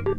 Hey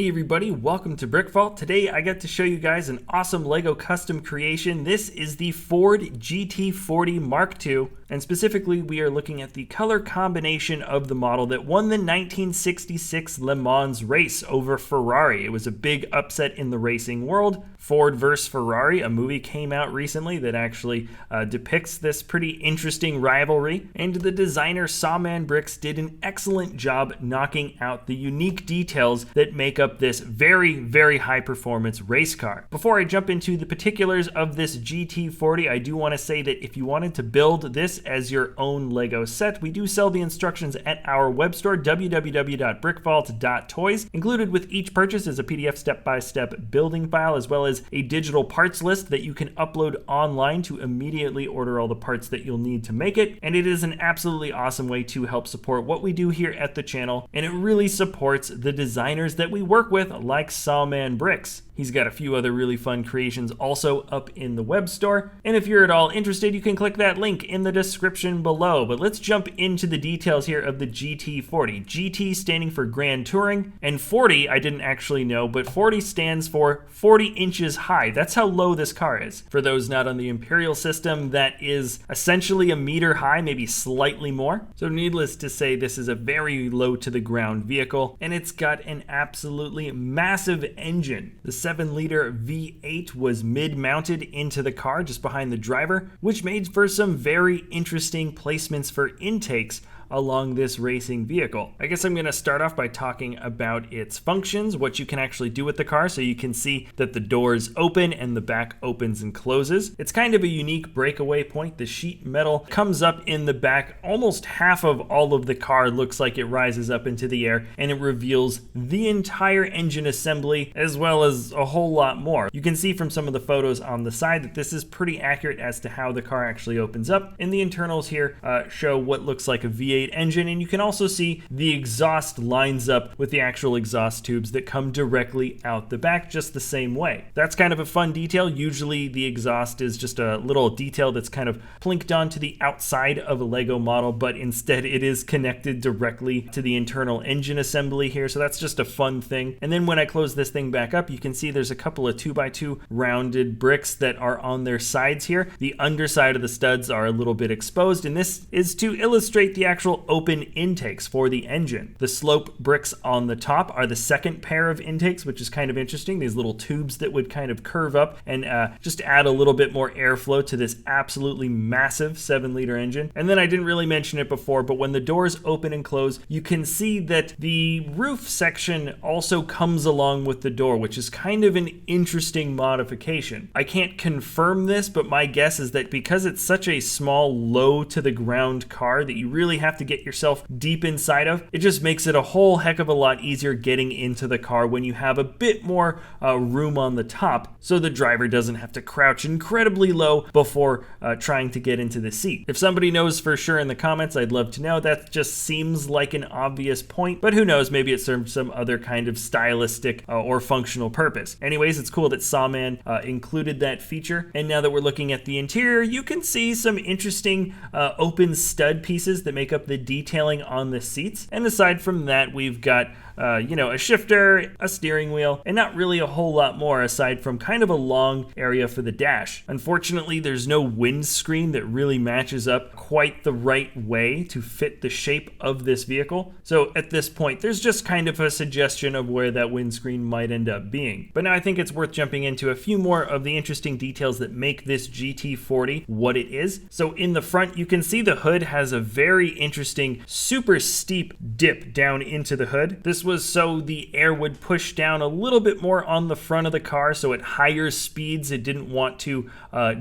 everybody, welcome to BrickVault. Today I get to show you guys an awesome LEGO custom creation. This is the Ford GT40 Mark II, and specifically we are looking at the color combination of the model that won the 1966 Le Mans race over Ferrari. It was a big upset in the racing world. Ford vs. Ferrari, a movie came out recently that actually depicts this pretty interesting rivalry, and the designer Sawman Bricks did an excellent job knocking out the unique details that make up this very, very high performance race car. Before I jump into the particulars of this GT40, I do want to say that if you wanted to build this as your own LEGO set, we do sell the instructions at our web store, www.brickvault.toys. Included with each purchase is a PDF step-by-step building file, as well as a digital parts list that you can upload online to immediately order all the parts that you'll need to make it. And it is an absolutely awesome way to help support what we do here at the channel, and it really supports the designers that we work with, like Sawman Bricks. He's got a few other really fun creations also up in the web store, and if you're at all interested, you can click that link in the description below. But let's jump into the details here of the GT40. GT standing for Grand Touring, and 40, I didn't actually know, but 40 stands for 40 inches high. That's how low this car is. For those not on the Imperial system, that is essentially a meter high, maybe slightly more. So needless to say, this is a very low to the ground vehicle, and it's got an absolutely massive engine. The 7-liter V8 was mid-mounted into the car just behind the driver, which made for some very interesting placements for intakes along this racing vehicle. I guess I'm going to start off by talking about its functions, what you can actually do with the car, so you can see that the doors open and the back opens and closes. It's kind of a unique breakaway point. The sheet metal comes up in the back. Almost half of all of the car looks like it rises up into the air, and it reveals the entire engine assembly as well as a whole lot more. You can see from some of the photos on the side that this is pretty accurate as to how the car actually opens up, and the internals here show what looks like a V8 engine, and you can also see the exhaust lines up with the actual exhaust tubes that come directly out the back just the same way. That's kind of a fun detail. Usually the exhaust is just a little detail that's kind of plinked onto the outside of a LEGO model, but instead it is connected directly to the internal engine assembly here, so that's just a fun thing. And then when I close this thing back up, you can see there's a couple of 2x2 rounded bricks that are on their sides here. The underside of the studs are a little bit exposed, and this is to illustrate the actual open intakes for the engine. The slope bricks on the top are the second pair of intakes, which is kind of interesting. These little tubes that would kind of curve up and just add a little bit more airflow to this absolutely massive 7-liter engine. And then I didn't really mention it before, but when the doors open and close, you can see that the roof section also comes along with the door, which is kind of an interesting modification. I can't confirm this, but my guess is that because it's such a small, low to the ground car that you really have to get yourself deep inside of, it just makes it a whole heck of a lot easier getting into the car when you have a bit more room on the top, so the driver doesn't have to crouch incredibly low before trying to get into the seat. If somebody knows for sure in the comments, I'd love to know. That just seems like an obvious point, but who knows, maybe it serves some other kind of stylistic or functional purpose. Anyways, it's cool that Sawman included that feature, and now that we're looking at the interior, you can see some interesting open stud pieces that make up the detailing on the seats. And aside from that, we've got a shifter, a steering wheel, and not really a whole lot more aside from kind of a long area for the dash. Unfortunately, there's no windscreen that really matches up quite the right way to fit the shape of this vehicle. So at this point, there's just kind of a suggestion of where that windscreen might end up being. But now I think it's worth jumping into a few more of the interesting details that make this GT40 what it is. So in the front, you can see the hood has a very interesting, super steep dip down into the hood. This was so the air would push down a little bit more on the front of the car, so at higher speeds it didn't want to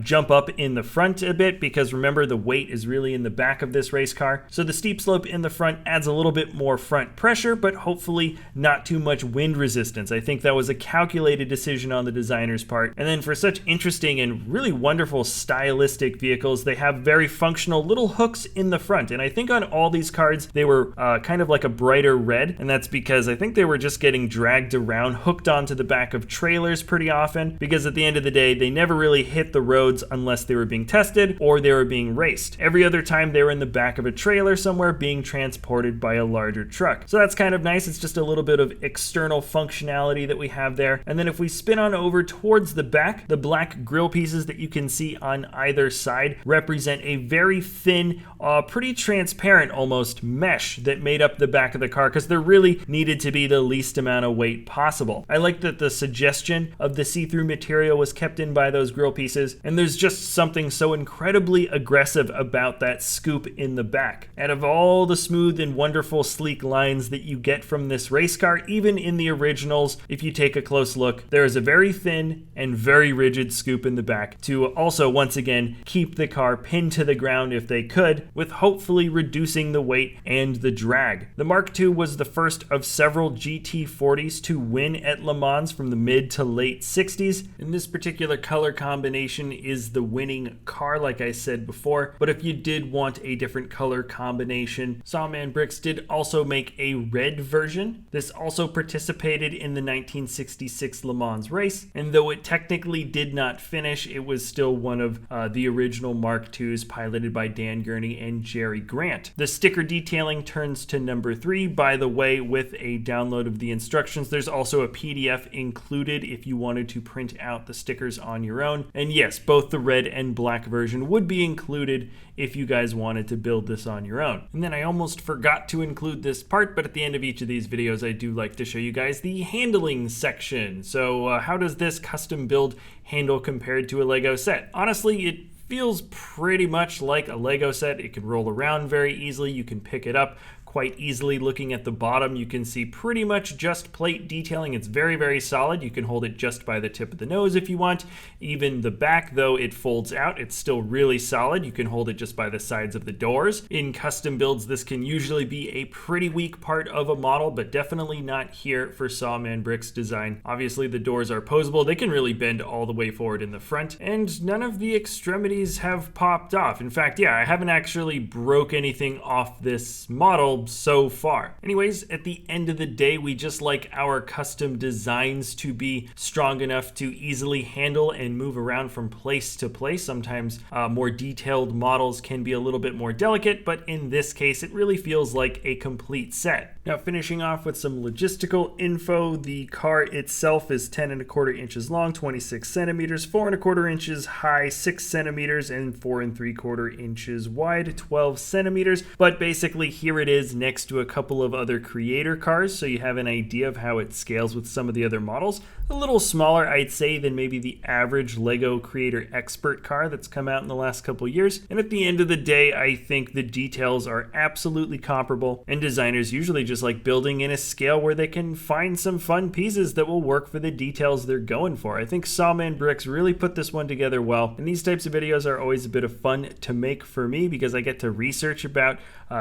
jump up in the front a bit, because remember, the weight is really in the back of this race car. So the steep slope in the front adds a little bit more front pressure, but hopefully not too much wind resistance. I think that was a calculated decision on the designer's part. And then for such interesting and really wonderful stylistic vehicles, they have very functional little hooks in the front. And I think on all these cards, they were kind of like a brighter red. And that's because I think they were just getting dragged around, hooked onto the back of trailers pretty often, because at the end of the day, they never really hit the roads unless they were being tested or they were being raced. Every other time they were in the back of a trailer somewhere being transported by a larger truck. So that's kind of nice. It's just a little bit of external functionality that we have there. And then if we spin on over towards the back, the black grille pieces that you can see on either side represent a very thin, pretty transparent almost mesh that made up the back of the car, because there really needed to be the least amount of weight possible. I like that the suggestion of the see-through material was kept in by those grille pieces, and there's just something so incredibly aggressive about that scoop in the back. Out of all the smooth and wonderful sleek lines that you get from this race car, even in the originals, if you take a close look, there is a very thin and very rigid scoop in the back to also, once again, keep the car pinned to the ground if they could, with hopefully reducing the weight and the drag. The Mark II was the first of several GT40s to win at Le Mans from the mid to late 60s. And this particular color combination is the winning car, like I said before. But if you did want a different color combination, Sawman Bricks did also make a red version. This also participated in the 1966 Le Mans race, and though it technically did not finish, it was still one of the original Mark IIs piloted by Dan Gurney and Jerry Grant. The sticker detailing turns to number 3, by the way, with a download of the instructions. There's also a PDF included if you wanted to print out the stickers on your own. And yes, both the red and black version would be included if you guys wanted to build this on your own. And then I almost forgot to include this part, but at the end of each of these videos, I do like to show you guys the handling section. So how does this custom build handle compared to a Lego set? Honestly, it feels pretty much like a Lego set. It can roll around very easily. You can pick it up quite easily. Looking at the bottom, you can see pretty much just plate detailing. It's very, very solid. You can hold it just by the tip of the nose if you want. Even the back, though it folds out, it's still really solid. You can hold it just by the sides of the doors. In custom builds, this can usually be a pretty weak part of a model, but definitely not here for Sawman Bricks design. Obviously, the doors are posable. They can really bend all the way forward in the front, and none of the extremities have popped off. In fact, yeah, I haven't actually broke anything off this model so far. Anyways, at the end of the day, we just like our custom designs to be strong enough to easily handle and move around from place to place. Sometimes more detailed models can be a little bit more delicate, but in this case, it really feels like a complete set. Now, finishing off with some logistical info, the car itself is 10.25 inches long, 26 centimeters, 4.25 inches high, 6 centimeters, and 4.75 inches wide, 12 centimeters. But basically, here it is next to a couple of other creator cars, so you have an idea of how it scales with some of the other models. A little smaller, I'd say, than maybe the average Lego Creator Expert car that's come out in the last couple years. And at the end of the day, I think the details are absolutely comparable, and designers usually just like building in a scale where they can find some fun pieces that will work for the details they're going for. I think Sawman Bricks really put this one together well, and these types of videos are always a bit of fun to make for me because I get to research about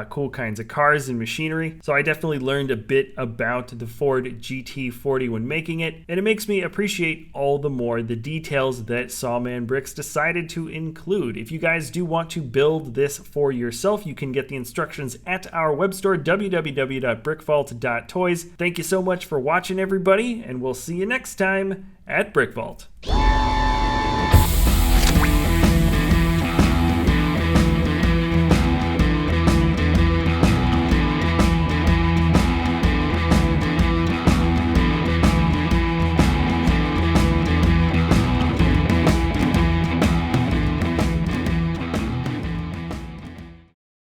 cool kinds of cars and machinery. So I definitely learned a bit about the Ford GT40 when making it, and it makes me appreciate all the more the details that Sawman Bricks decided to include. If you guys do want to build this for yourself, you can get the instructions at our web store, www.brickvault.toys. Thank you so much for watching, everybody, and we'll see you next time at BrickVault.